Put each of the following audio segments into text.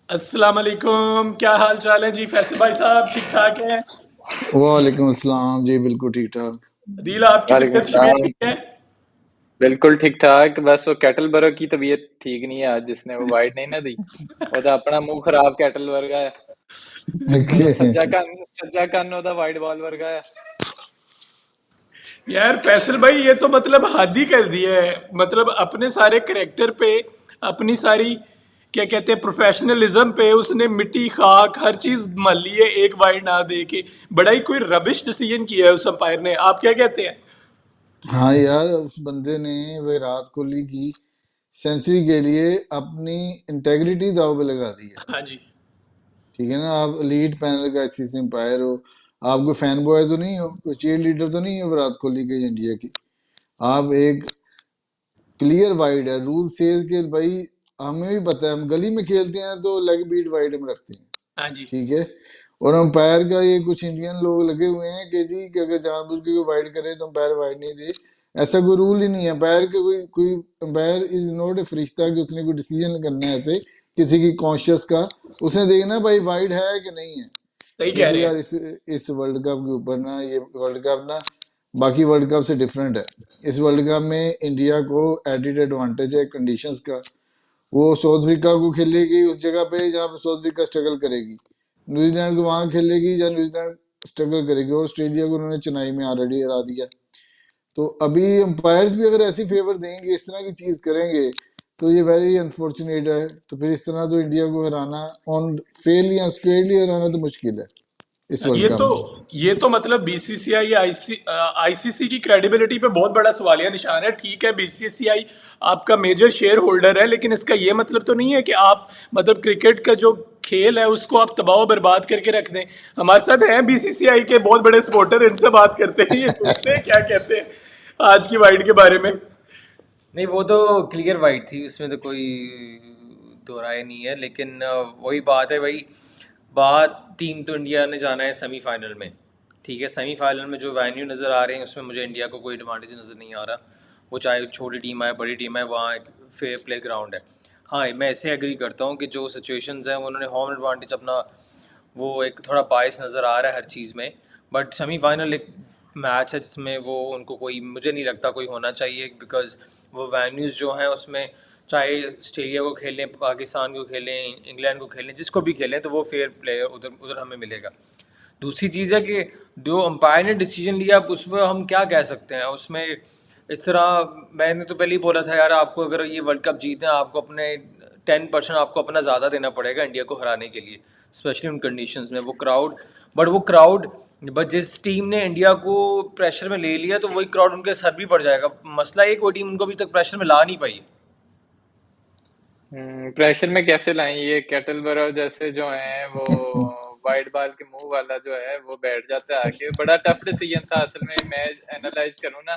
अस्सलाम वालेकुम, क्या हाल चाल है जी? फैसल भाई साहब ठीक ठाक हैं? वालेकुम अस्सलाम जी, बिल्कुल ठीक ठाक। अदील आपकी वालेकुम तबीयत शबीयत सलाम। ठीक है? बिल्कुल ठीक ठाक, बस वो कैटलबरो की तबीयत ठीक नहीं है आज, जिसने वो वाइड नहीं ना दी। ਉਹਦਾ ਆਪਣਾ ਮੂੰਹ ਖਰਾਬ ਕੈਟਲ ਵਰਗਾ ਹੈ। ਉਹਦਾ ओके। ਸੱਜਾ ਕੰਨ ਉਹਦਾ ਵਾਈਡ ਬਾਲ ਵਰਗਾ ਹੈ। यार फैसल भाई ये तो मतलब हद ही कर दिया है। मतलब अपने सारे करेक्टर पे, अपनी सारी क्या कहते हैं प्रोफेशनलिज्म पे उसने मिट्टी खाक हर चीज मल ली है एक वाइड ना दे के। बड़ा ही कोई रबिश डिसीजन किया है उस अंपायर ने। आप क्या कहते हैं? हाँ यार, उस बंदे ने विराट कोहली की सेंचुरी के लिए अपनी इंटेग्रिटी दांव पे लगा दी है। हाँ जी। ठीक है ना, आप लीड पैनल का आईसीसी एम्पायर हो, आप कोई फैन बॉय तो नहीं हो, कोई चीयर लीडर तो नहीं हो विराट कोहली के इंडिया की। आप एक क्लियर वाइड है, रूल सेज के भाई। हमें भी पता है, हम गली में खेलते हैं तो लेग बीट वाइड हम रखते हैं। हाँ जी। ठीक है। और अंपायर का ये कुछ इंडियन लोग लगे हुए हैं कि जी कि अगर जानबूझ के कोई वाइड करे तो अंपायर वाइड नहीं दे। ऐसा कोई रूल ही नहीं है अंपायर के। कोई कोई अंपायर इज नॉट ए फरिश्ता कि उसने कोई डिसीजन करना है ऐसे किसी की कॉन्शियस का। उसने देखना भाई वाइड है कि नहीं है। सही कह देखो रहे हैं। यार, इस वर्ल्ड कप के ऊपर ना, ये वर्ल्ड कप ना बाकी वर्ल्ड कप से डिफरेंट है। इस वर्ल्ड कप में इंडिया को एडिड एडवांटेज है कंडीशंस का। वो साउथ अफ्रीका को खेलेगी उस जगह पे जहाँ पे साउथ अफ्रीका स्ट्रगल करेगी, न्यूजीलैंड को वहां खेलेगी जहाँ न्यूजीलैंड स्ट्रगल करेगी, और ऑस्ट्रेलिया को उन्होंने चेन्नई में ऑलरेडी हरा दिया। तो अभी अंपायर्स भी अगर ऐसी फेवर देंगे, इस तरह की चीज करेंगे, तो ये वेरी अनफॉर्चुनेट है। तो फिर इस तरह तो इंडिया को हराना ऑन फेयरली या स्क्वेयरली हराना तो मुश्किल है इस ये वर्ल्ड कप तो में। ये तो मतलब बीसीसीआई या आईसीसी की क्रेडिबिलिटी पे बहुत बड़ा सवालिया निशान है। ठीक है, बीसीसीआई आपका मेजर शेयर होल्डर है, लेकिन इसका ये मतलब तो नहीं है कि आप मतलब क्रिकेट का जो खेल है उसको आप तबाह व बर्बाद करके रख दें। हमारे साथ हैं बीसीसीआई के बहुत बड़े सपोर्टर, इनसे बात करते हैं, ये पूछते हैं क्या कहते हैं आज की वाइड के बारे में। नहीं, वो तो क्लियर वाइट थी, उसमें तो कोई दो राय नहीं है। लेकिन वही बात है भाई। बात टीम तो इंडिया ने जाना है सेमीफाइनल में। ठीक है, सेमीफाइनल में जो वेन्यू नज़र आ रहे हैं उसमें मुझे इंडिया को कोई एडवांटेज नज़र नहीं आ रहा। वो चाहे छोटी टीम आए बड़ी टीम आए, वहाँ एक फेयर प्ले ग्राउंड है। हाँ, मैं ऐसे एग्री करता हूँ कि जो सिचुएशंस हैं उन्होंने होम एडवांटेज अपना, वो एक थोड़ा बायस नज़र आ रहा है हर चीज़ में। बट सेमीफाइनल एक मैच है जिसमें वो उनको कोई, मुझे नहीं लगता कोई होना चाहिए, बिकॉज़ वो वेन्यूज़ जो हैं उसमें चाहे ऑस्ट्रेलिया को खेलें, पाकिस्तान को खेलें, इंग्लैंड को खेलें, जिसको भी खेलें, तो वो फेयर प्ले उधर उधर हमें मिलेगा। दूसरी चीज़ है कि जो अंपायर ने डिसीजन लिया, अब उसमें हम क्या कह सकते हैं उसमें। इस तरह मैंने तो पहले ही बोला था यार, आपको अगर ये वर्ल्ड कप जीतना है, आपको अपने 10% आपको अपना ज़्यादा देना पड़ेगा इंडिया को हराने के लिए, स्पेशली उन कंडीशंस में। वो क्राउड, बट वो क्राउड, बट जिस टीम ने इंडिया को प्रेशर में ले लिया तो वही क्राउड उनके सर भी पड़ जाएगा। मसला एक, वो टीम उनको अभी तक प्रेशर में ला नहीं पाई है। प्रेशर में कैसे लाएं? ये कैटलबरो जैसे जो हैं वो वाइड बाल के मुंह वाला जो है वो बैठ जाता है आके। बड़ा टफ डिसीजन था असल में, मैं एनालाइज करूँ ना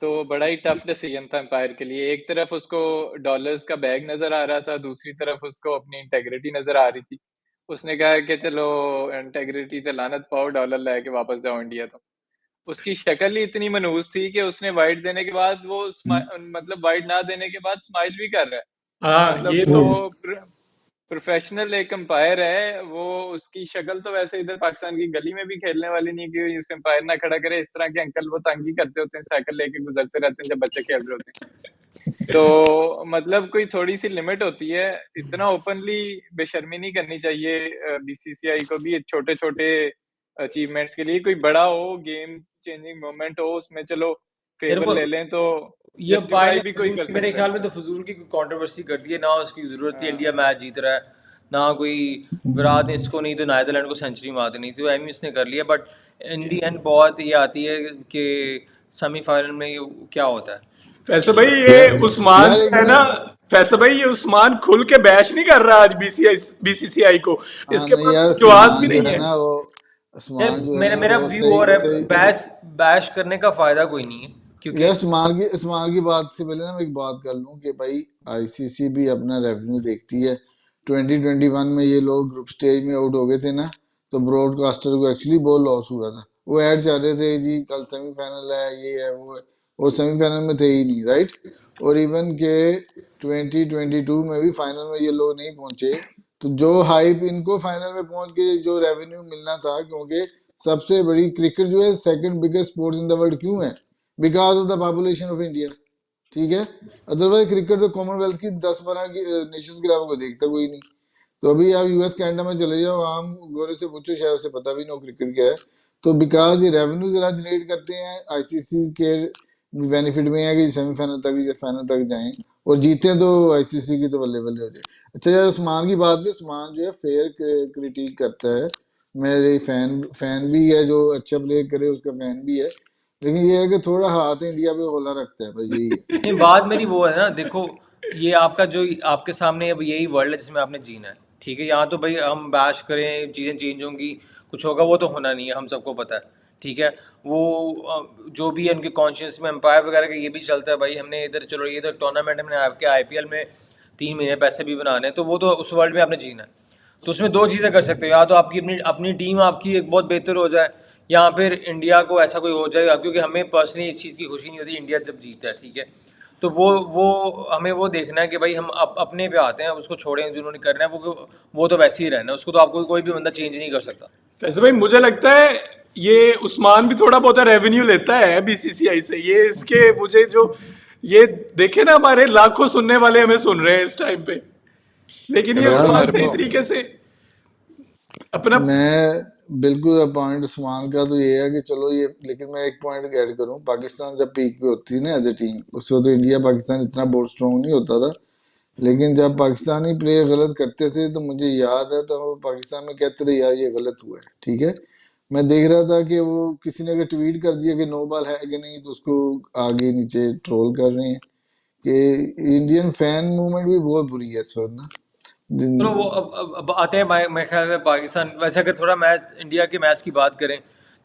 तो बड़ा ही टफ डिसीजन था एम्पायर के लिए। एक तरफ उसको डॉलर्स का बैग नजर आ रहा था, दूसरी तरफ उसको अपनी इंटेग्रिटी नजर आ रही थी। उसने कहा कि चलो इंटेग्रिटी पे लानत पाओ, डॉलर लेके वापस जाओ इंडिया। तो उसकी शक्ल ही इतनी मनहूस थी कि उसने वाइड देने के बाद वो मतलब वाइड ना देने के बाद स्माइल भी कर रहा है। हाँ मतलब ये वो तो। प्रोफेशनल एक अंपायर है वो। उसकी शक्ल तो वैसे इधर पाकिस्तान की गली में भी खेलने वाली नहीं कि उस अंपायर ना खड़ा करे। इस तरह के अंकल वो तंग ही करते होते हैं, साइकिल लेके गुजरते रहते हैं जब बच्चे खेल रहे होते हैं। तो मतलब कोई थोड़ी सी लिमिट होती है। इतना ओपनली बेशर्मी नहीं करनी चाहिए बीसीसीआई को भी। छोटे छोटे अचीवमेंट्स के लिए कोई बड़ा हो, गेम चेंजिंग मोमेंट हो, उसमें चलो यार फेवर वो, ले लें तो ये अंपायर जस्टिफाई ने भी कोई फजूल कर की, मेरे सकता है। ख्याल में तो फजूल की कंट्रोवर्सी कर दी है ना, उसकी ज़रूरत थी। इंडिया हाँ। मैच जीत रहा है ना, कोई विराट ने इसको नहीं तो नाइदरलैंड को सेंचुरी मार देनी थी, तो एम उसने कर लिया। बट इन दी एंड बहुत ये आती है कि सेमीफाइनल में ये क्या होता है। फैसल भाई ये यार उस्मान यार एक जो है ना, ना, फैसल भाई ये उस्मान खुल के बैश नहीं कर रहा आज बीसीसीआई को। हाँ इसके नहीं पास यार, जवाब भी सामान जो नहीं है है। ना वो, यार सामान जो है मेरा ना मेरा वो व्यू सही और है, सही। बैश करने का फ़ायदा कोई नहीं है, क्योंकि यार इस्तेमाल की बात से पहले ना मैं एक बात कर लूं कि भाई आईसीसी भी अपना रेवेन्यू देखती है। 2021 में ये लोग ग्रुप स्टेज में आउट हो गए थे ना, तो ब्रॉडकास्टर को एक्चुअली बहुत लॉस हुआ था। वो ऐड चाह रहे थे जी कल सेमीफाइनल है, ये है वो है। वो सेमीफाइनल में थे ही नहीं, राइट। और इवन के 2022 में भी फाइनल में ये लोग नहीं पहुंचे, तो जो हाइप इनको फाइनल में पहुंच के जो रेवेन्यू मिलना था, क्योंकि सबसे बड़ी क्रिकेट जो है second biggest sports in the world क्यों है? Because of the population of India, ठीक है। अदरवाइज क्रिकेट तो कॉमनवेल्थ की 10-12 नेशंस के अलावा को देखता कोई नहीं। तो अभी आप यूएस कनाडा में चले जाओ, आम गोरे से पूछो, शायद उसे पता भी नहीं हो क्रिकेट क्या है। तो बिकॉज ये रेवेन्यू जरा जनरेट करते हैं, आईसीसी के बेनिफिट में है कि सेमीफाइनल तक या फाइनल तक जाएं और जीते तो आईसीसी की तो बल्ले बल्ले हो जाए। अच्छा यार, उस्मान की बात पे, उस्मान जो है फेयर क्रिटिक करता है, मेरे फैन फैन भी है, जो अच्छा प्ले करे उसका फैन भी है, लेकिन ये है कि थोड़ा हाथ इंडिया पे होला रखता है, बस यही है। नहीं, बात मेरी वो है ना, देखो ये आपका जो आपके सामने अब यही वर्ल्ड है जिसमें आपने जीना है, ठीक है। यहाँ तो भाई हम बैश करें चीज़ें चेंज होंगी, कुछ होगा, वो तो होना नहीं है, हम सबको पता है, ठीक है। वो जो भी है उनके कॉन्शियस में एम्पायर वगैरह का ये भी चलता है भाई, हमने इधर चलो ये तो टूर्नामेंट हमने आपके आईपीएल में 3 महीने पैसे भी बनाने हैं, तो वो तो उस वर्ल्ड में आपने जीना है। तो उसमें दो चीज़ें कर सकते हो, या तो आपकी अपनी अपनी टीम आपकी एक बहुत बेहतर हो जाए, या फिर इंडिया को ऐसा कोई हो जाएगा, क्योंकि हमें पर्सनली इस चीज़ की खुशी नहीं होती इंडिया जब जीतता है, ठीक है। तो वो हमें वो देखना है कि भाई हम अपने पे आते हैं, उसको छोड़ें, जिन्होंने करना है वो तो वैसे ही रहना है, उसको तो आपको कोई भी बंदा चेंज नहीं कर सकता। वैसे भाई मुझे लगता है ये उस्मान भी थोड़ा बहुत रेवेन्यू लेता है बीसीसीआई से, ये इसके मुझे जो ये देखे ना, हमारे लाखों सुनने वाले हमें सुन रहे हैं इस टाइम पे, लेकिन ये करोड़ों यार उस्मान सही अरबों। तरीके से अपना। मैं बिल्कुल पॉइंट उस्मान का तो ये है कि चलो ये, लेकिन मैं एक पॉइंट ऐड करूं, पाकिस्तान जब पीक पे होती थी ना एज ए टीम, उससे तो इंडिया पाकिस्तान इतना बहुत स्ट्रॉन्ग नहीं होता था। लेकिन जब पाकिस्तानी प्लेयर गलत करते थे तो मुझे याद है, तो पाकिस्तान में कहते थे यार ये गलत हुआ है, ठीक है। मैं देख रहा था कि वो किसी ने अगर ट्वीट कर दिया कि नो बॉल है कि नहीं, तो उसको आगे नीचे ट्रोल कर रहे हैं कि इंडियन फैन मूवमेंट भी बहुत बुरी है इस वक्त ना। चलो वो जिन- अब आते हैं, मैं ख्याल में पाकिस्तान, वैसे अगर थोड़ा मैच इंडिया के मैच की बात करें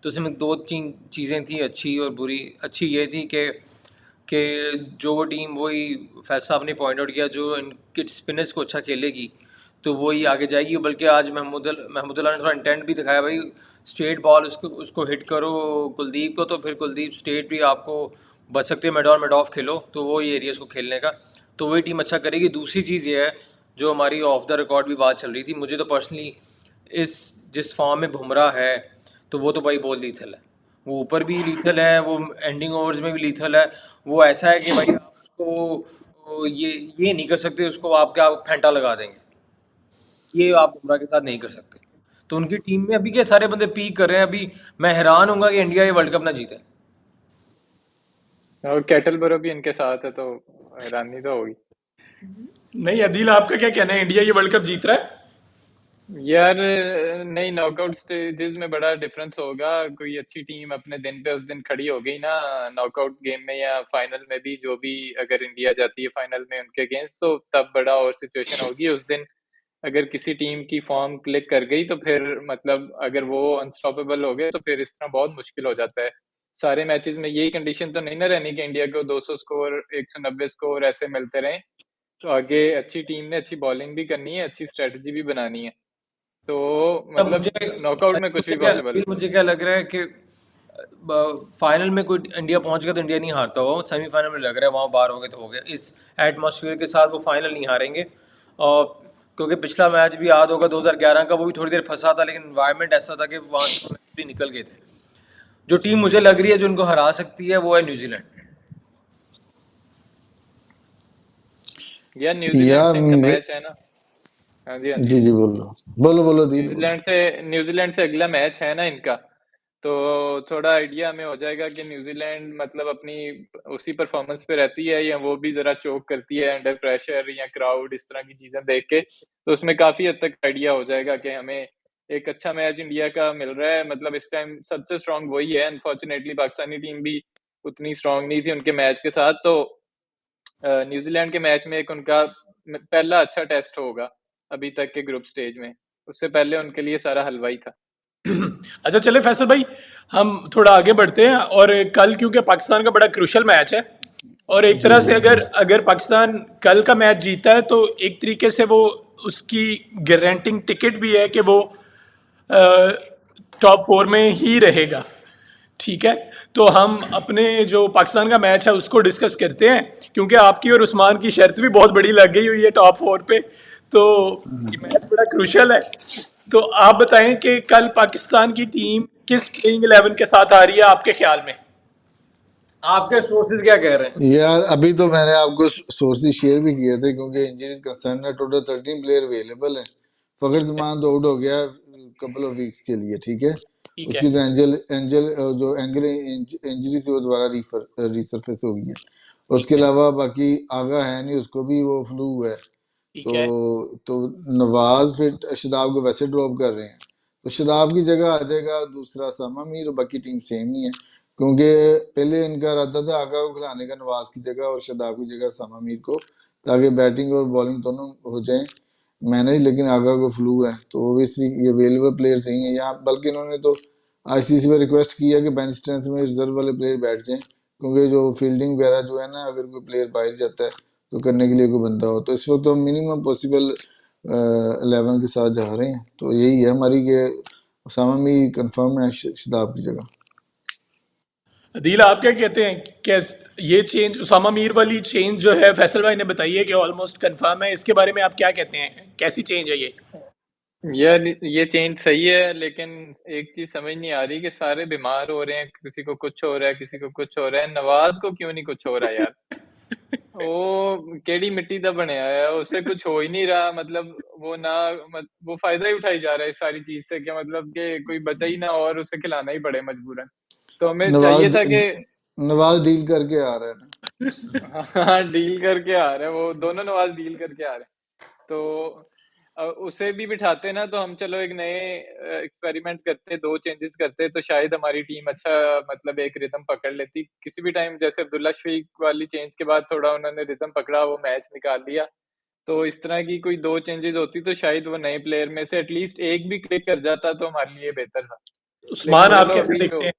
तो उसमें दो तीन चीज़ें थी अच्छी और बुरी। अच्छी ये थी कि जो वो टीम, वही फैज साहब ने पॉइंट आउट किया, जो इनके स्पिनर्स को अच्छा खेलेगी तो वही आगे जाएगी। बल्कि आज महमूदुल्लाह ने थोड़ा इंटेंट भी दिखाया भाई, स्ट्रेट बॉल उसको उसको हिट करो कुलदीप को, तो फिर कुलदीप स्ट्रेट भी आपको बच सकते हो, मिड ऑफ खेलो, तो वो ये एरिया उसको खेलने का, तो वही टीम अच्छा करेगी। दूसरी चीज़ ये है, जो हमारी ऑफ द रिकॉर्ड भी बात चल रही थी, मुझे तो पर्सनली इस जिस फॉर्म में बुमराह है, तो वो तो भाई बहुत लीथल है, वो ऊपर भी लीथल है, वो एंडिंग ओवर्स में भी लीथल है। वो ऐसा है कि भाई आप उसको ये नहीं कर सकते उसको आप क्या फेंटा लगा देंगे, ये आप बुमराह के साथ नहीं कर सकते। तो उनकी टीम में अभी क्या सारे बंदे पीक कर रहे हैं। अभी मैं हैरान हूँगा कि इंडिया ये वर्ल्ड कप ना जीते। और कैटल बरो भी इनके साथ है, तो हैरानी तो होगी। नहीं अदील, आपका क्या कहना है, इंडिया ये वर्ल्ड कप जीत रहा है? यार नहीं, नॉकआउट स्टेजेस में बड़ा डिफरेंस होगा। कोई अच्छी टीम अपने दिन पे उस दिन खड़ी हो गई ना, नॉकआउट गेम में या फाइनल में भी, जो भी अगर इंडिया जाती है फाइनल में उनके अगेंस्ट, तो तब बड़ा और सिचुएशन होगी उस दिन। अगर किसी टीम की फॉर्म क्लिक कर गई तो फिर मतलब अगर वो अनस्टॉपेबल हो गए तो फिर इस तरह बहुत मुश्किल हो जाता है। सारे मैचेस में यही कंडीशन तो नहीं ना रहनी कि इंडिया को 200 स्कोर, 190 स्कोर ऐसे मिलते रहें। तो आगे अच्छी टीम ने अच्छी बॉलिंग भी करनी है, अच्छी स्ट्रेटजी भी बनानी है। तो अब मतलब नॉकआउट में कुछ भी पॉसिबल है। मुझे क्या लग रहा है कि फाइनल में कोई इंडिया पहुंच गया तो इंडिया नहीं हारता होगा, सेमीफाइनल में लग रहा है वहाँ बाहर हो गए तो हो गया। इस एटमॉस्फेयर के साथ वो फाइनल नहीं हारेंगे। और क्योंकि पिछला मैच भी याद होगा 2011 का, वो भी थोड़ी देर फंसा था, लेकिन इन्वायरमेंट ऐसा था कि वहाँ से भी निकल गए थे। जो टीम मुझे लग रही है जो उनको हरा सकती है वो है न्यूजीलैंड। यार न्यूजीलैंड या से इनका मैच है ना। हाँ जी, हाँ जी। जी जी, बोलो बोलो बोलो दील बोलो। न्यूजीलैंड से अगला मैच है ना इनका। तो थोड़ा आइडिया हमें हो जाएगा कि न्यूजीलैंड मतलब अपनी उसी परफॉर्मेंस पे रहती है, या वो भी जरा चोक करती है अंडर प्रेशर या क्राउड, इस तरह की चीजें देख के। तो उसमें काफी हद तक आइडिया हो जाएगा कि हमें एक अच्छा मैच इंडिया का मिल रहा है। मतलब इस टाइम सबसे स्ट्रांग वही है। अनफॉर्चुनेटली पाकिस्तानी टीम भी उतनी स्ट्रांग नहीं थी उनके मैच के साथ। तो न्यूजीलैंड के मैच में एक उनका पहला अच्छा टेस्ट होगा अभी तक के ग्रुप स्टेज में। उससे पहले उनके लिए सारा हलवा ही था। अच्छा चले फैसल भाई, हम थोड़ा आगे बढ़ते हैं। और कल क्योंकि पाकिस्तान का बड़ा क्रूशल मैच है, और एक जी तरह जी से अगर अगर पाकिस्तान कल का मैच जीता है तो एक तरीके से वो उसकी गारंटिंग टिकट भी है कि वो टॉप 4 में ही रहेगा, ठीक है। तो हम अपने जो पाकिस्तान का मैच है उसको डिस्कस करते हैं, क्योंकि आपकी और उस्मान की शर्त भी बहुत बड़ी लग गई हुई है टॉप 4 पे। तो ये मैच बड़ा क्रूशल है। तो आप बताएं कि कल पाकिस्तान की टीम किस प्लेइंग 11 के साथ आ रही है आपके ख्याल में? आपके सोर्सेज क्या कह रहे हैं? यार अभी तो मैंने आपको सोर्सेज शेयर भी किए थे, क्योंकि इंजरीज कंसर्न है। टोटल 13 प्लेयर अवेलेबल है। फखर जमान तो आउट हो गया कपल ऑफ वीक्स के लिए, ठीक है। ठीक है। उसकी तो एंजल एंजल जो एंगल इंजरी थी वो दोबारा रिसर्फेस हो गई है। ठीक उसके है। अलावा बाकी आगा है नहीं, उसको भी वो फ्लू है। ठीक तो है। तो नवाज फिर शदाब को वैसे ड्रॉप कर रहे हैं, तो शदाब की जगह आ जाएगा दूसरा सामा मीर, और बाकी टीम सेम ही है। क्योंकि पहले इनका इरादा था आगा को खिलाने का नवाज की जगह और शदाब की जगह सामा मीर को, ताकि बैटिंग और बॉलिंग दोनों हो जाए मैनेज। लेकिन आगा को फ्लू है, तो ओबियसली ये अवेलेबल प्लेयर नहीं है यहाँ। बल्कि इन्होंने तो आईसीसी पे रिक्वेस्ट की है कि बेंच स्ट्रेंथ में रिजर्व वाले प्लेयर बैठ जाएं, क्योंकि जो फील्डिंग वगैरह जो है ना, अगर कोई प्लेयर बाहर जाता है तो करने के लिए कोई बंदा हो। तो इस वक्त तो मिनिमम पॉसिबल 11 के साथ जा रहे हैं। तो यही है हमारी कि उसामा भी कंफर्म है शदाब की जगह। अदील आप क्या कहते हैं? क्या ये चेंज उसामा मीर वाली चेंज जो है फैसल भाई ने बताई है कि ऑलमोस्ट कंफर्म है, इसके बारे में आप क्या कहते हैं? कैसी चेंज है ये? यार ये चेंज सही है, लेकिन एक चीज समझ नहीं आ रही कि सारे बीमार हो रहे हैं, किसी को कुछ हो रहा है, किसी को कुछ हो रहा है, नवाज को क्यों नहीं कुछ हो रहा यार? वो केड़ी मिट्टी दा बनया है, उससे कुछ हो ही नहीं रहा। मतलब वो ना वो फायदा ही उठाई जा रहा है इस सारी चीज से, कि मतलब कि कोई बचा ही ना और उसे खिलाना ही पड़े मजबूरन। तो हमें चाहिए नवाज था कि नवाज डील करके आ रहा है ना। हाँ, डील करके आ रहे हैं, वो दोनों नवाज डील करके आ रहे हैं। तो उसे भी बिठाते ना, तो हम चलो एक नए एक्सपेरिमेंट करते, दो चेंजेस करते, तो शायद हमारी टीम अच्छा मतलब एक रिदम पकड़ लेती किसी भी टाइम। जैसे अब्दुल्ला शफीक वाली चेंज के बाद थोड़ा उन्होंने रिदम पकड़ा, वो मैच निकाल लिया। तो इस तरह की कोई दो चेंजेस होती तो शायद वो नए प्लेयर में से एटलीस्ट एक भी क्लिक कर जाता, तो हमारे लिए बेहतर था। उस्मान लेकिन आप चलो कैसे अभी तो देखते हैं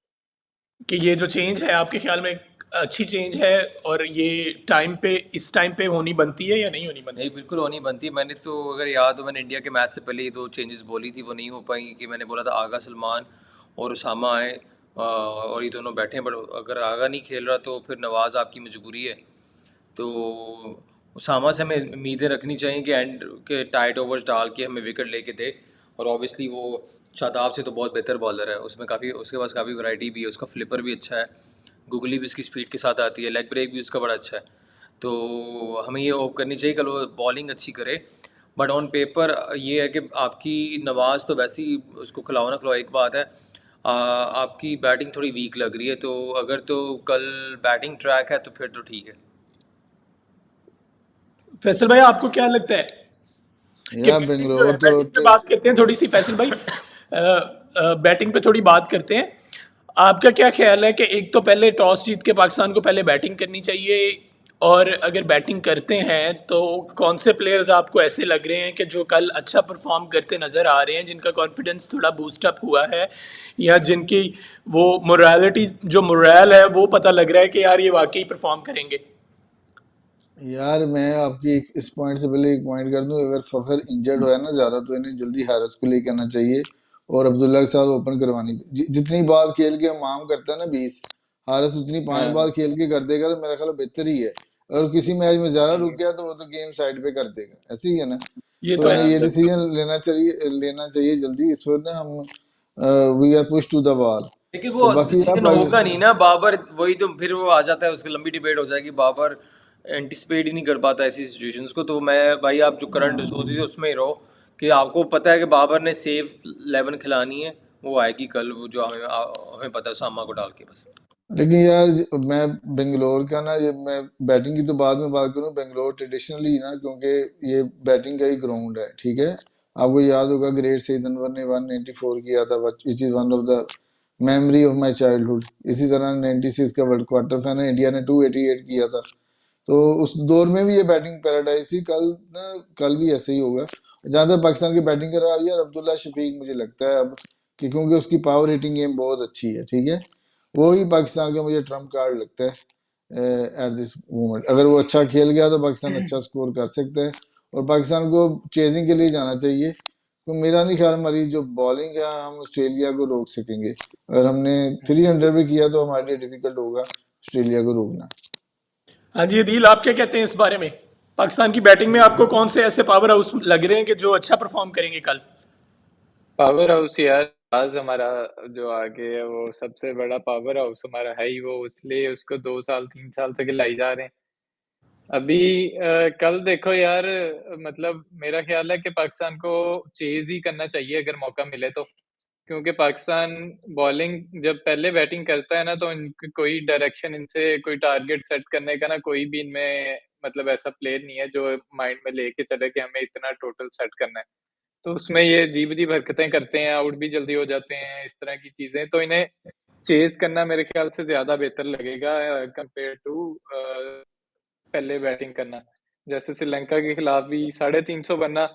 कि ये जो चेंज है आपके ख्याल में अच्छी चेंज है और ये टाइम पे इस टाइम पे होनी बनती है या नहीं होनी बनती? नहीं, बिल्कुल होनी बनती है। मैंने तो अगर याद हो, मैंने इंडिया के मैच से पहले ये दो चेंजेस बोली थी, वो नहीं हो पाई। कि मैंने बोला था आगा सलमान और उसामा आए और ये दोनों बैठे हैं। बट अगर आगा नहीं खेल रहा तो फिर नवाज़ आपकी मजबूरी है। तो उसामा से हमें उम्मीदें रखनी चाहिए कि एंड के टाइट ओवर्स डाल के हमें विकेट लेके दे। और ऑब्वियसली वो शादाब से तो बहुत बेहतर बॉलर है, उसमें काफ़ी उसके पास काफ़ी वैरायटी भी है, उसका फ्लिपर भी अच्छा है, गुगली भी उसकी स्पीड के साथ आती है, लेग ब्रेक भी उसका बड़ा अच्छा है। तो हमें ये होप करनी चाहिए कल वो बॉलिंग अच्छी करे। बट ऑन पेपर ये है कि आपकी नवाज़ तो वैसे ही उसको खिलाओ ना खिलाओ एक बात है, आपकी बैटिंग थोड़ी वीक लग रही है। तो अगर तो कल बैटिंग ट्रैक है तो फिर तो ठीक है। फैसल भाई आपको क्या लगता है कि या बैटिंग जो है, बेंगलोर तो बैटिंग पे बात करते हैं थोड़ी सी फैसल भाई, बैटिंग पे थोड़ी बात करते हैं। आपका क्या ख्याल है कि एक तो पहले टॉस जीत के पाकिस्तान को पहले बैटिंग करनी चाहिए, और अगर बैटिंग करते हैं तो कौन से प्लेयर्स आपको ऐसे लग रहे हैं कि जो कल अच्छा परफॉर्म करते नज़र आ रहे हैं, जिनका कॉन्फिडेंस थोड़ा बूस्ट अप हुआ है, या जिनकी वो मोरालिटी जो मोरल है वो पता लग रहा है कि यार ये वाकई परफॉर्म करेंगे? यार मैं आपकी इस पॉइंट से पहले एक पॉइंट कर दूं। अगर फखर इंजर्ड होया ना ज्यादा, तो इन्हें जल्दी हारिस को लेके आना चाहिए और अब्दुल्ला के साथ ओपन करवानी। जितनी बात खेल के माम करता है ना 20, हारिस उतनी 5 हाँ, बार खेल के कर देगा, तो मेरा ख्याल बेहतर ही है। अगर किसी मैच में ज्यादा रुक गया तो वो तो गेम साइड पे कर देगा, ऐसे ही है ना। ये तो तो इन्हें है। ये बिल्कुल। डिसीजन लेना चाहिए जल्दी। इस वक्त ना हम we are push to the wall. लेकिन तो वो बाकी डिसीजन आप होगा नहीं ना बाबर, वही तो फिर वो आ जाता है, उसकी लंबी डिबेट हो जाएगी। बाबर एंटिसिपेट ही नहीं कर पाता ऐसी सिचुएशंस को। तो मैं भाई, आप जो करंट रिसोर्सेज है उसमें ही रहो, कि आपको पता है कि बाबर ने सेफ 11 खिलानी है, वो आएगी कल, वो जो हमें पता है सामा को डाल के बस। लेकिन यार मैं बेंगलोर का ना, ये मैं बैटिंग की तो बाद में बात करूं। बेंगलोर ट्रेडिशनली ना, क्योंकि ये बैटिंग का ही ग्राउंड है, ठीक है। आपको याद होगा ग्रेट सईद अनवर ने 194 किया था, which is one of the memory of my childhood. इसी तरह 96 का वर्ल्ड क्वार्टर फाइनल इंडिया ने 288 किया था। तो उस दौर में भी ये बैटिंग पैराडाइज थी। कल भी ऐसे ही होगा। जहां तक पाकिस्तान की बैटिंग कर रहा है यार, अब्दुल्ला शफीक मुझे लगता है अब कि, क्योंकि उसकी पावर हिटिंग गेम बहुत अच्छी है, ठीक है। वो ही पाकिस्तान का मुझे ट्रम्प कार्ड लगता है एट दिस मोमेंट। अगर वो अच्छा खेल गया तो पाकिस्तान अच्छा स्कोर कर सकता है, और पाकिस्तान को चेजिंग के लिए जाना चाहिए। तो मेरा नहीं ख्याल हमारी जो बॉलिंग है हम ऑस्ट्रेलिया को रोक सकेंगे। अगर हमने 300 भी किया तो हमारे लिए डिफिकल्ट होगा ऑस्ट्रेलिया को रोकना। हाँ जी अदील, आप क्या कहते हैं इस बारे में? पाकिस्तान की बैटिंग में आपको कौन से ऐसे पावर हाउस लग रहे हैं कि जो अच्छा परफॉर्म करेंगे कल? पावर हाउस यार, आज हमारा जो आगे है वो सबसे बड़ा पावर हाउस हमारा है ही वो, इसलिए उसको 2 साल 3 साल से खिलाई जा रहे हैं। अभी कल देखो यार, मतलब मेरा ख्याल है कि पाकिस्तान को चेज ही करना चाहिए अगर मौका मिले तो, क्योंकि पाकिस्तान बॉलिंग जब पहले बैटिंग करता है ना, तो इनकी कोई डायरेक्शन, इनसे कोई टारगेट सेट करने का ना कोई भी इनमें मतलब ऐसा प्लेयर नहीं है जो माइंड में लेके चले कि हमें इतना टोटल सेट करना है। तो उसमें ये अजीब-अजीब हरकतें करते हैं, आउट भी जल्दी हो जाते हैं, इस तरह की चीज़ें। तो इन्हें चेज़ करना मेरे ख़्याल से ज़्यादा बेहतर लगेगा कंपेयर टू पहले बैटिंग करना। जैसे श्रीलंका के खिलाफ भी 350 बनना,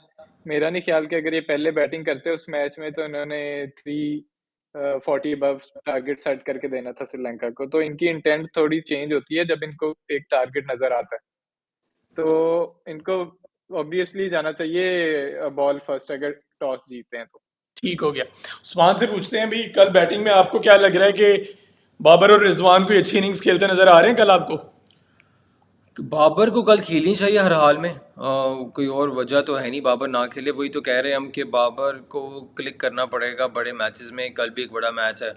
मेरा नहीं ख़्याल कि अगर ये पहले बैटिंग करते उस मैच में, तो इन्होंने 40 अबव टारगेट सेट करके देना था श्रीलंका को। तो इनकी इंटेंट थोड़ी चेंज होती है जब इनको एक टारगेट नज़र आता है। तो इनको ऑब्वियसली जाना चाहिए बॉल फर्स्ट अगर टॉस जीतते हैं तो। ठीक हो गया। उस्मान से पूछते हैं, भी कल बैटिंग में आपको क्या लग रहा है कि बाबर और रिजवान कोई अच्छी इनिंग्स खेलते नजर आ रहे हैं कल आपको? बाबर को कल खेलनी चाहिए हर हाल में। कोई और वजह तो है नहीं बाबर ना खेले, वही तो कह रहे हैं हम कि बाबर को क्लिक करना पड़ेगा बड़े मैचेस में। कल भी एक बड़ा मैच है,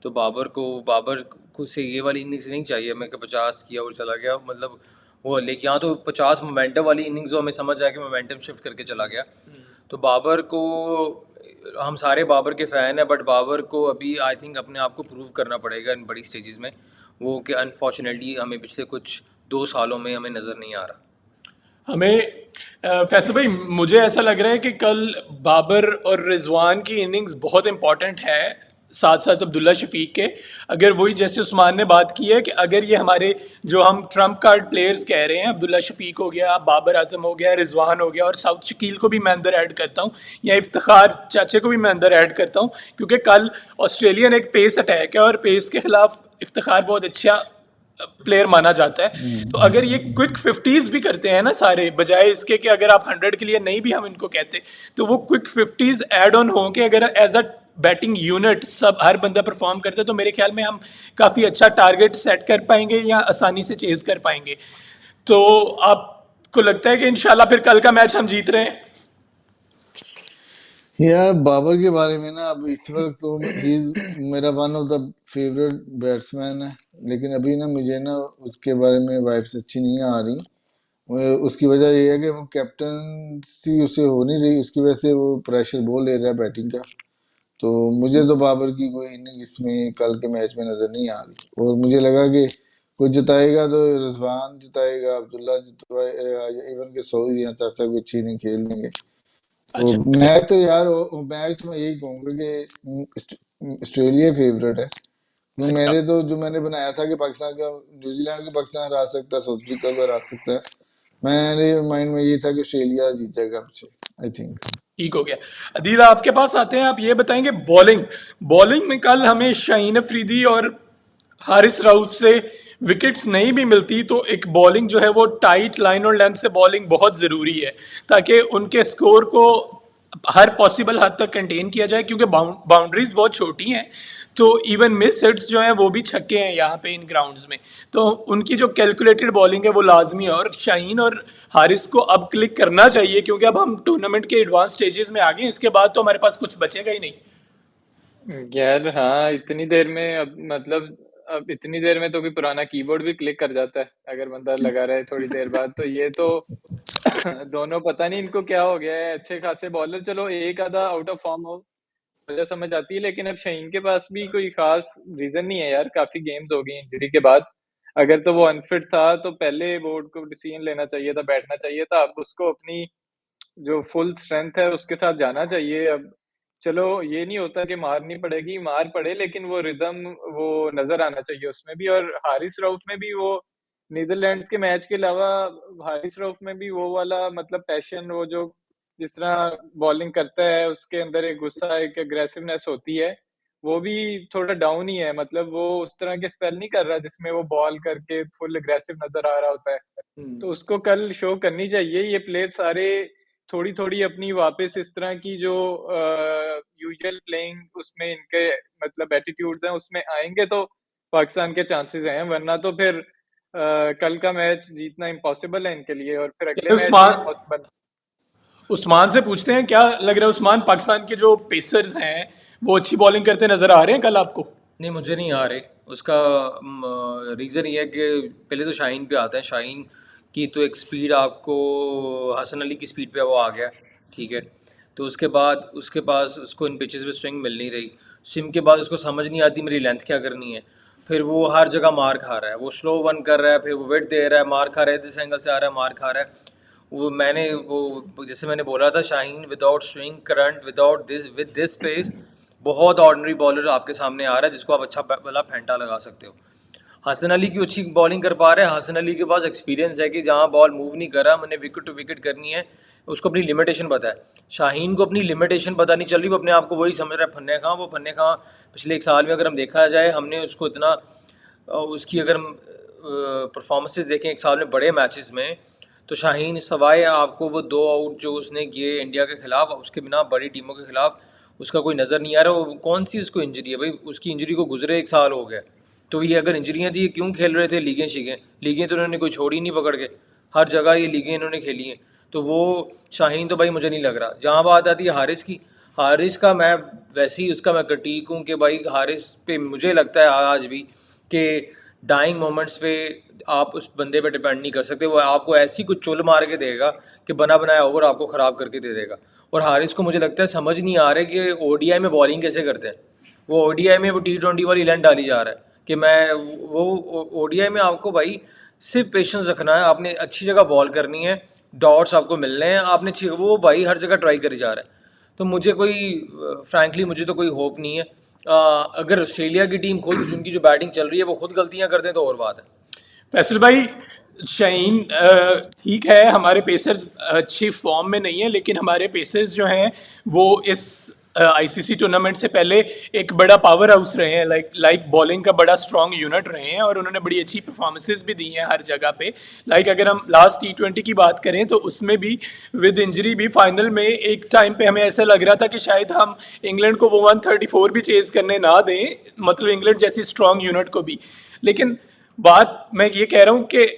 तो बाबर को से ये वाली इनिंग्स नहीं चाहिए हमें कि 50 किया और चला गया। मतलब वो लेकिन यहाँ तो 50 मोमेंटम वाली इनिंग्स हो, हमें समझ आया कि मोमेंटम शिफ्ट करके चला गया। तो बाबर को, हम सारे बाबर के फ़ैन हैं, बट बाबर को अभी आई थिंक अपने आप को प्रूव करना पड़ेगा इन बड़ी स्टेजेस में। वो कि अनफॉर्चुनेटली हमें पिछले कुछ 2 सालों में हमें नज़र नहीं आ रहा। हमें फैसल भाई, मुझे ऐसा लग रहा है कि कल बाबर और रिजवान की इनिंग्स बहुत इंपॉर्टेंट है, साथ साथ अब्दुल्ला शफीक के। अगर वही जैसे उस्मान ने बात की है कि अगर ये हमारे जो हम ट्रम्प कार्ड प्लेयर्स कह रहे हैं, अब्दुल्ला शफीक हो गया, बाबर आजम हो गया, रिजवान हो गया, और साउथ शकील को भी मैं अंदर ऐड करता हूँ, या इफ्तिखार चाचे को भी मैं अंदर ऐड करता हूँ, क्योंकि कल ऑस्ट्रेलियन एक पेस अटैक है और पेस के खिलाफ इफ्तिखार बहुत अच्छा प्लेयर माना जाता है। तो अगर ये क्विक 50s भी करते हैं ना सारे, बजाय इसके कि अगर आप 100 के लिए नहीं भी हम इनको कहते, तो वो क्विक 50s ऐड ऑन हो के अगर एज अ बैटिंग यूनिट सब हर बंदा परफॉर्म करता है, तो मेरे ख्याल में हम काफ़ी अच्छा टारगेट सेट कर पाएंगे या आसानी से चेज कर पाएंगे। तो आपको लगता है कि इंशाल्लाह फिर कल का मैच हम जीत रहे हैं? यार बाबर के बारे में ना, अब इस वक्त तो ही मेरा one of the favourite batsman है, लेकिन अभी ना मुझे ना उसके बारे में वाइब्स अच्छी नहीं आ रही। उसकी वजह ये है कि वो कैप्टनसी उसे हो नहीं रही, उसकी वजह से वो प्रेशर बहुत ले रहा है बैटिंग का। तो मुझे तो बाबर की कोई इनिंग इसमें कल के मैच में नजर नहीं आ रही, और मुझे लगा कि कोई जिताएगा तो रिजवान जिताएगा, अब्दुल्ला जितवाएगा, इवन के सऊदी या चाचा कोई अच्छी इनिंग खेल देंगे। तो अच्छा। मैच तो यार मैच तो मैं यही कहूंगा कि ऑस्ट्रेलिया फेवरेट है, क्योंकि अच्छा। मेरे तो जो मैंने बनाया था कि पाकिस्तान का, न्यूजीलैंड को पाकिस्तान हरा सकता है, साउथ अफ्रीका को हरा सकता है, मेरे माइंड में ये था कि ऑस्ट्रेलिया जीतेगा हमसे, आई थिंक। ठीक हो गया। अदील, आपके पास आते हैं, आप ये बताएंगे बॉलिंग बॉलिंग में कल हमें शाहीन अफरीदी और हारिस राउफ से विकेट्स नहीं भी मिलती, तो एक बॉलिंग जो है वो टाइट लाइन और लेंथ से बॉलिंग बहुत ज़रूरी है, ताकि उनके स्कोर को हर पॉसिबल हद तक कंटेन किया जाए, क्योंकि बाउंड्रीज बहुत छोटी हैं। तो इवन मिस हिट्स जो हैं वो भी छक्के हैं यहाँ पे इन ग्राउंड्स में। तो उनकी जो कैलकुलेटेड बॉलिंग है वो लाजमी है, और शाहीन और हारिस को अब क्लिक करना चाहिए, क्योंकि अब हम टूर्नामेंट के एडवांस स्टेजेस में आ गए, इसके बाद तो हमारे पास कुछ बचेगा ही नहीं। यार हाँ, इतनी देर में अब मतलब अब इतनी देर में तो भी पुराना कीबोर्ड भी क्लिक कर जाता है, अगर बंदा लगा रहे थोड़ी देर बाद। तो ये तो दोनों पता नहीं इनको क्या हो गया है, अच्छे खासे बॉलर, चलो एक आधा आउट ऑफ फॉर्म हो, वजह समझ आती है, लेकिन अब शाहीन के पास भी कोई खास रीजन नहीं है यार, काफी गेम्स हो गई इंजरी के बाद। अगर तो वो अनफिट था तो पहले बोर्ड को डिसीजन लेना चाहिए था, बैठना चाहिए था। अब उसको अपनी जो फुल स्ट्रेंथ है उसके साथ जाना चाहिए। अब चलो ये नहीं होता कि मारनी पड़ेगी, मार पड़े, लेकिन वो रिदम वो नज़र आना चाहिए उसमें भी। और हारिस रऊफ में भी वो नीदरलैंड्स के मैच के अलावा हारिस रऊफ में भी वो वाला मतलब पैशन, वो जो जिस तरह बॉलिंग करता है उसके अंदर एक गुस्सा, एक एग्रेसिवनेस होती है, वो भी थोड़ा डाउन ही है। मतलब वो उस तरह के स्पेल नहीं कर रहा जिसमें वो बॉल करके फुल एग्रेसिव नज़र आ रहा होता है। तो उसको कल शो करनी चाहिए। ये प्लेयर सारे थोड़ी-थोड़ी अपनी वापस इस तरह की जो यूजुअल प्लेइंग उसमें इनके मतलब एटीट्यूड्स हैं उसमें आएँगे तो पाकिस्तान के चांसेस हैं, वरना तो फिर कल का मैच जीतना इम्पॉसिबल है इनके लिए, और फिर अगले चलिए मैच भी उस्मान इम्पॉसिबल। उस्मान से पूछते हैं, क्या लग रहा है उस्मान, पाकिस्तान के जो पेसर्स हैं वो अच्छी बॉलिंग करते नजर आ रहे हैं कल आपको? नहीं, मुझे नहीं आ रहे। उसका रीज़न ये है कि पहले तो शाहीन पे आता है। शाहीन की तो एक स्पीड आपको हसन अली की स्पीड पे वो आ गया, ठीक है। तो उसके बाद उसके पास उसको इन पिचेस पे स्विंग मिल नहीं रही। स्विंग के बाद उसको समझ नहीं आती मेरी लेंथ क्या करनी है। फिर वो हर जगह मार खा रहा है, वो स्लो वन कर रहा है, फिर वो वेट दे रहा है, मार खा रहा है, दिस एंगल से आ रहा है, मार खा रहा है। वो जैसे मैंने बोला था, Shaheen without swing current, without this, with this pace, बहुत ऑर्डिनरी बॉलर आपके सामने आ रहा है जिसको आप अच्छा भला फेंटा लगा सकते हो। हसन अली की अच्छी बॉलिंग कर पा रहे हैं। हसन अली के पास एक्सपीरियंस है कि जहाँ बॉल मूव नहीं कर रहा, मैंने विकेट टू विकेट करनी है, उसको अपनी लिमिटेशन पता है। शाहीन को अपनी लिमिटेशन पता नहीं चल रही, वो अपने आप को वही समझ रहा है फन्ने कहाँ, वो फन्ने कहाँ। पिछले एक साल में अगर हम देखा जाए, हमने उसको इतना उसकी अगर हम परफॉर्मेंसेज देखें एक साल में बड़े मैचेस में, तो शाहीन सवाए आपको वो 2 आउट जो उसने किए इंडिया के खिलाफ, उसके बिना बड़ी टीमों के खिलाफ उसका कोई नज़र नहीं आ रहा। वो कौन सी उसको इंजरी है भाई? उसकी इंजरी को गुजरे 1 साल हो गया। तो ये अगर इंजरियाँ थी, ये क्यों खेल रहे थे लीगें शीगें? लीगें तो उन्होंने कोई छोड़ी नहीं पकड़ के, हर जगह ये लीगें इन्होंने खेली हैं। तो वो शाहीन तो भाई मुझे नहीं लग रहा। जहाँ बात आती है हारिस की, हारिस का मैं वैसे ही उसका मैं क्रिटिक हूँ कि भाई हारिस पे मुझे लगता है आज भी कि डाइंग मोमेंट्स पे आप उस बंदे पे डिपेंड नहीं कर सकते। वो आपको ऐसी कुछ चुल मार के देगा कि बना बनाया ओवर आपको ख़राब करके दे देगा। और हारिस को मुझे लगता है समझ नहीं आ रहा है कि ओडीआई में बॉलिंग कैसे करते हैं। वो ओडीआई में वो T20 वाली लाइन डाली जा रहा है कि मैं वो ओडीआई में आपको भाई सिर्फ पेशेंस रखना है, आपने अच्छी जगह बॉल करनी है, डॉट्स आपको मिलने हैं, आपने वो भाई हर जगह ट्राई करी जा रहा है। तो मुझे कोई फ्रैंकली मुझे तो कोई होप नहीं है। अगर ऑस्ट्रेलिया की टीम खुद उनकी जो बैटिंग चल रही है वो खुद गलतियां करते हैं तो और बात है। फैसल भाई, शाहीन ठीक है, हमारे पेसर्स अच्छी फॉर्म में नहीं है, लेकिन हमारे पेसर्स जो हैं वो इस आईसीसी टूर्नामेंट से पहले एक बड़ा पावर हाउस रहे हैं, लाइक बॉलिंग का बड़ा स्ट्रॉन्ग यूनिट रहे हैं, और उन्होंने बड़ी अच्छी परफॉर्मेंसेस भी दी हैं हर जगह पे। अगर हम लास्ट T20 की बात करें तो उसमें भी विद इंजरी भी फाइनल में एक टाइम पे हमें ऐसा लग रहा था कि शायद हम इंग्लैंड को वो 134 भी चेज करने ना दें, मतलब इंग्लैंड जैसी स्ट्रॉन्ग यूनिट को भी। लेकिन बात मैं ये कह रहा हूँ कि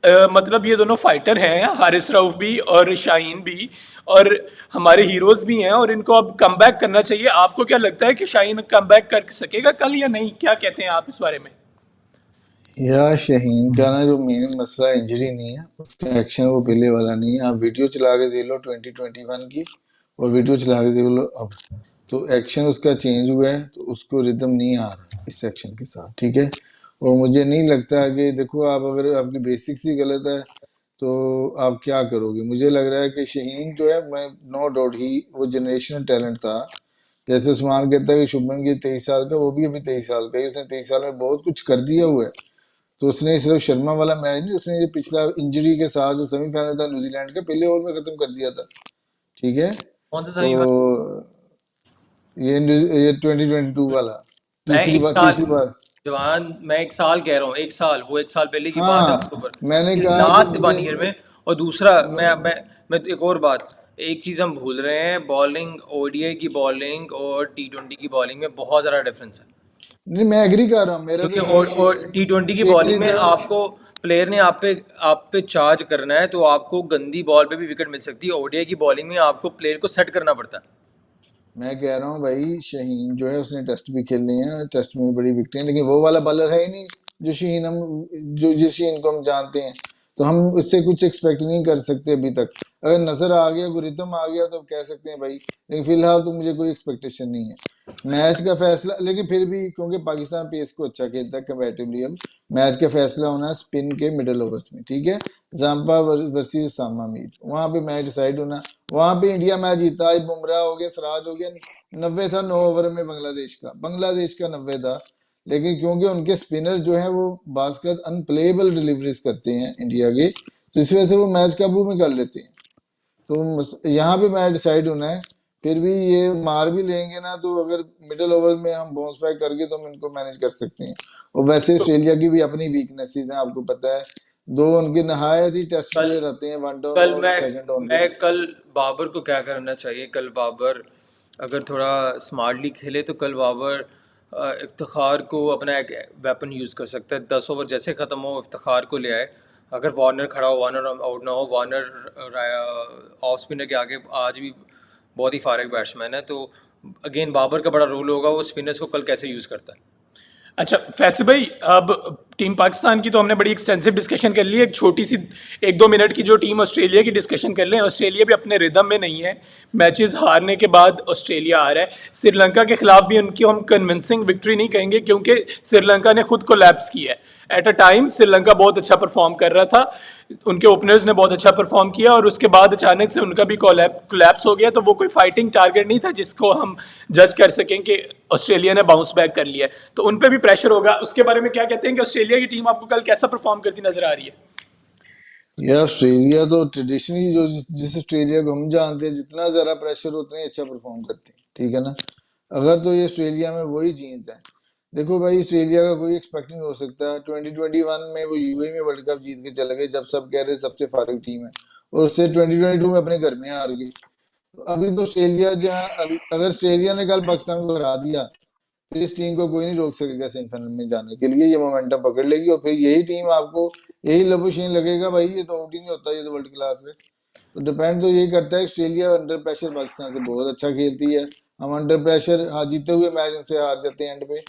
मतलब ये दोनों फाइटर हैं, हारिस रऊफ भी और शाहीन भी, और हमारे हीरोज भी हैं, और इनको अब कम बैक करना चाहिए। आपको क्या लगता है कि शाहीन कम बैक कर सकेगा कल या नहीं? क्या कहते हैं आप इस बारे में? या शाहीन का ना जो मेन मसला इंजरी नहीं है, उसका एक्शन वो पहले वाला नहीं है। आप वीडियो चला के देख लो 2021 की, और वीडियो चला के देख लो अब, तो एक्शन उसका चेंज हुआ है, तो उसको रिदम नहीं आ रहा इस एक्शन के साथ, ठीक है। और मुझे नहीं लगता कि देखो, आप अगर आपकी बेसिक्स ही गलत है तो आप क्या करोगे। मुझे लग रहा है कि शाहीन जो है, मैं नो डाउट ही वो जनरेशनल टैलेंट था। जैसे उस्मान कहता है कि शुभमन गिल 23 साल का, वो भी अभी 23 साल का ही, उसने 23 साल में बहुत कुछ कर दिया हुआ है। तो उसने सिर्फ शर्मा वाला मैच नहीं, उसने ये पिछला इंजरी के साथ जो सेमीफाइनल था न्यूजीलैंड का, पहले ओवर में खत्म कर दिया था, ठीक है। कौन सा तो सही बात? ये 2022 वाला, मैं तीसरी एक बार साल तीसरी बार जवान, मैं 1 साल कह रहा हूँ, 1 साल, वो 1 साल पहले की बात है, हाँ, मैंने अक्टूबर कहा कि लास्ट मुझे 1 ईयर में। और दूसरा मैं मैं एक और बात, एक चीज़ हम भूल रहे हैं, बॉलिंग ओडीआई की बॉलिंग और T20 की बॉलिंग में बहुत ज़्यादा डिफरेंस है। नहीं, मैं एग्री कर रहा हूँ। मेरा क्योंकि तो मैं और T20 की बॉलिंग में इधर आपको प्लेयर ने आप पे चार्ज करना है तो आपको गंदी बॉल पे भी विकेट मिल सकती है। ओडीआई की बॉलिंग में आपको प्लेयर को सेट करना पड़ता है। मैं कह रहा हूँ भाई, शाहीन जो है उसने टेस्ट भी खेलने हैं, टेस्ट में बड़ी विकेटें, लेकिन वो वाला बॉलर है ही नहीं जो शाहीन हम जो जिस शाहीन को हम जानते हैं। तो हम उससे कुछ एक्सपेक्ट नहीं कर सकते अभी तक। अगर नजर आ गया, कोई रिदम आ गया तो कह सकते हैं भाई, लेकिन फिलहाल तो मुझे कोई एक्सपेक्टेशन नहीं है। मैच का फैसला लेकिन फिर भी, क्योंकि पाकिस्तान पेस को अच्छा खेलता है कंपैरेटिवली, अब मैच का फैसला होना है स्पिन के मिडल ओवर्स में, ठीक है। जाम्पा वर्सेस उसामा मीर, वहां पे मैच डिसाइड होना। वहां पे इंडिया मैच जीता, आज बुमराह हो गया, सिराज हो गया, 90 था 9 ओवर में बांग्लादेश का 90 था। लेकिन क्योंकि उनके स्पिनर जो है वो बास्केट अनप्लेएबल डिलीवरीज करते हैं इंडिया के, तो इस वजह से वो मैच काबू में कर लेते हैं। तो यहाँ पे मैच डिसाइड होना है। फिर भी ये मार भी लेंगे ना, तो अगर मिडिल ओवर में हम बाउंस बैक करके तो हम इनको मैनेज कर सकते हैं। और वैसे तो ऑस्ट्रेलिया की भी अपनी वीकनेसेस हैं, आपको पता है। दो उनके नहायत ही टेस्ट कल प्लेयर रहते हैं, वन डाउन कल और मैं सेकंड डाउन पे। मैं कल बाबर को क्या करना चाहिए? कल बाबर अगर थोड़ा स्मार्टली खेले तो कल बाबर इफ्तिखार को अपना एक वेपन यूज़ कर सकता है। 10 ओवर जैसे ख़त्म हो इफ्तिखार को ले आए, अगर वार्नर खड़ा हो, वार्नर आउट ना हो, वार्नर ऑफ स्पिनर के आगे आज भी बहुत ही फारिग बैट्समैन है, तो अगेन बाबर का बड़ा रोल होगा वो स्पिनर्स को कल कैसे यूज़ करता है। अच्छा फैसल भाई, अब टीम पाकिस्तान की तो हमने बड़ी एक्सटेंसिव डिस्कशन कर ली है। एक छोटी सी 1-2 मिनट की जो टीम ऑस्ट्रेलिया की डिस्कशन कर लें। ऑस्ट्रेलिया भी अपने रिदम में नहीं है, मैचेस हारने के बाद ऑस्ट्रेलिया आ रहा है। श्रीलंका के खिलाफ भी उनकी हम कन्विंसिंग विक्ट्री नहीं कहेंगे, क्योंकि श्रीलंका ने खुद कोलैप्स किया है। एट अ टाइम श्रीलंका बहुत अच्छा परफॉर्म कर रहा था, उनके ओपनर्स ने बहुत अच्छा परफॉर्म किया, और उसके बाद अचानक से उनका भी कोलैप्स हो गया। तो वो कोई फाइटिंग टारगेट नहीं था जिसको हम जज कर सकें कि ऑस्ट्रेलिया ने बाउंस बैक कर लिया है। तो उन पर भी प्रेशर होगा। उसके बारे में क्या कहते हैं कि ऑस्ट्रेलिया की टीम आपको कल कैसा परफॉर्म करती नजर आ रही है? यार ऑस्ट्रेलिया तो ट्रेडिशनली जो जिस ऑस्ट्रेलिया को हम जानते हैं, जितना ज्यादा प्रेशर उतना ही अच्छा परफॉर्म करते हैं, ठीक है ना। अगर तो ये ऑस्ट्रेलिया में वही जीत है। देखो भाई, ऑस्ट्रेलिया का कोई एक्सपेक्ट नहीं हो सकता। 2021 में वो यूएई में वर्ल्ड कप जीत के चले गए, जब सब कह रहे सबसे फारिग टीम है, और उससे 2022 में अपने घर में हार गई। तो अभी तो ऑस्ट्रेलिया जहाँ अभी अगर ऑस्ट्रेलिया ने कल पाकिस्तान को हरा दिया, फिर इस टीम को कोई नहीं रोक सकेगा सेमीफाइनल में जाने के लिए। ये मोमेंटम पकड़ लेगी और फिर यही टीम आपको यही लबुशीन लगेगा भाई ये तो आउट ही नहीं होता, ये तो वर्ल्ड क्लास है। तो डिपेंड तो यही करता है। ऑस्ट्रेलिया अंडर प्रेशर पाकिस्तान से बहुत अच्छा खेलती है। हम अंडर प्रेशर जीते हुए मैच उनसे हार जाते हैं एंड पे।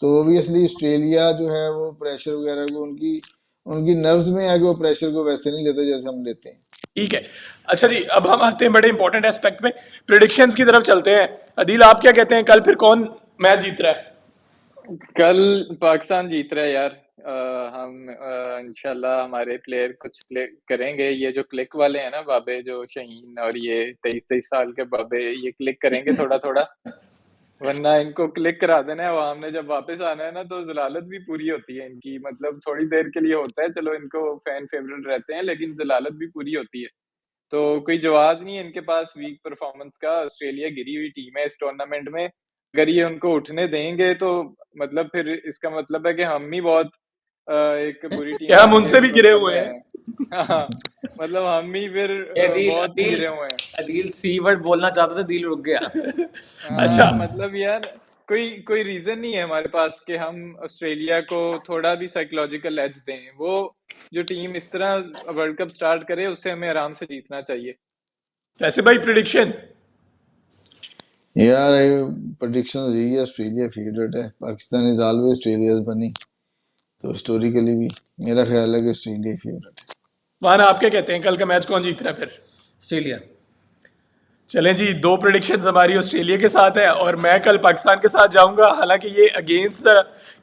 तो ऑब्वियसली ऑस्ट्रेलिया जो है वो प्रेशर वगैरह को उनकी उनकी नर्व्स में है कि वो प्रेशर को वैसे नहीं लेते जैसे हम लेते हैं। ठीक है। अच्छा जी, अब हम आते हैं बड़े इंपॉर्टेंट एस्पेक्ट पे, प्रिडिक्शंस की तरफ चलते हैं। अदील, आप क्या कहते हैं, कल फिर कौन मैच जीत रहा है? कल पाकिस्तान जीत रहा है यार। हम इंशाल्लाह हमारे प्लेयर कुछ क्लिक करेंगे। ये जो क्लिक वाले हैं ना बाबे, जो शहीन और ये 23-23 साल के बाबे, ये क्लिक करेंगे थोड़ा थोड़ा, वरना इनको क्लिक करा देना है। वहां हमने जब वापस आना है ना, तो जलालत भी पूरी होती है इनकी। मतलब थोड़ी देर के लिए होता है, चलो इनको फैन फेवरेट रहते हैं, लेकिन जलालत भी पूरी होती है। तो कोई जवाब नहीं है इनके पास वीक परफॉर्मेंस का। ऑस्ट्रेलिया गिरी हुई टीम है इस टूर्नामेंट में। अगर ये उनको उठने देंगे तो मतलब फिर इसका मतलब है कि हम ही बहुत एक बुरी टीम या हम बन गए उनसे इस भी गिरे टूर्नामेंट हुए हैं? में। हाँ, मतलब हम ही फिर ये अदील बहुत अदील गिरे हुए हैं। अदील सी वर्ड बोलना चाहता था, दिल रुक गया। अच्छा, हाँ, मतलब यार कोई कोई रीजन नहीं है हमारे पास कि हम ऑस्ट्रेलिया को थोड़ा भी साइकोलॉजिकल एज दें। वो जो टीम इस तरह वर्ल्ड कप स्टार्ट करे, उससे हमें आराम से जीतना चाहिए। वैसे भाई प्रिडिक्शन? यार प्रेडिक्शन यही है, ऑस्ट्रेलिया फेवरेट है। पाकिस्तान इज ऑलवेज ऑस्ट्रेलिया बनी, तो हिस्टोरिकली भी मेरा ख्याल है कि ऑस्ट्रेलिया फेवरेट है। वहां आप क्या कहते हैं, कल का मैच कौन जीत रहा है फिर? ऑस्ट्रेलिया। चलें जी, 2 प्रेडिक्शंस हमारी ऑस्ट्रेलिया के साथ है, और मैं कल पाकिस्तान के साथ जाऊंगा। हालांकि ये अगेंस्ट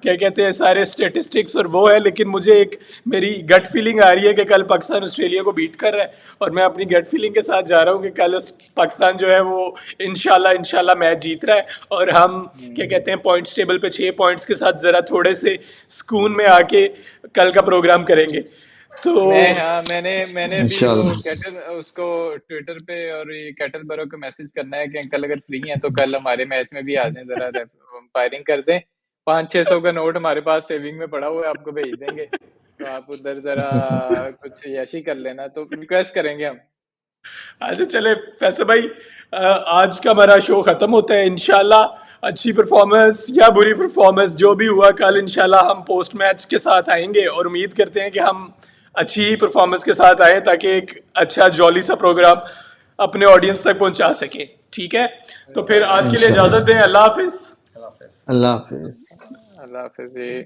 क्या कहते हैं सारे स्टेटिस्टिक्स और वो है, लेकिन मुझे एक मेरी गट फीलिंग आ रही है कि कल पाकिस्तान ऑस्ट्रेलिया को बीट कर रहा है, और मैं अपनी गट फीलिंग के साथ जा रहा हूँ कि कल पाकिस्तान जो है वो इंशाल्लाह मैच जीत रहा है, और हम क्या कहते हैं पॉइंट्स टेबल पे 6 पॉइंट्स के साथ ज़रा थोड़े से सुकून में आके कल का प्रोग्राम करेंगे। तो मैंने अभी वो इंशाल्लाह कैटल उसको ट्विटर पे और ये कैटल बरो को मैसेज करना है कि अंकल अगर फ्री हैं तो कल हमारे मैच में भी आ जाएं, जरा फायरिंग कर दें। 500-600 का नोट हमारे पास सेविंग में पड़ा हुआ है, आपको भेज देंगे, तो आप उधर जरा कुछ यशी कर लेना, तो रिक्वेस्ट करेंगे हम। अच्छा चले फैसल भाई, आज का हमारा शो ख़त्म होता है। इंशाल्लाह अच्छी परफॉर्मेंस या बुरी परफॉर्मेंस जो भी हुआ कल, इंशाल्लाह हम पोस्ट मैच के साथ आएंगे, और उम्मीद करते हैं कि हम अच्छी ही परफॉर्मेंस के साथ आएँ ताकि एक अच्छा जॉली सा प्रोग्राम अपने ऑडियंस तक पहुंचा सकें। ठीक है, तो फिर इंशाल्लाह आज के लिए इजाज़त दें। अल्लाह हाफिज़। अल्लाह हाफिज़। अल्लाह हाफिज। अल्लाह हाफिज़।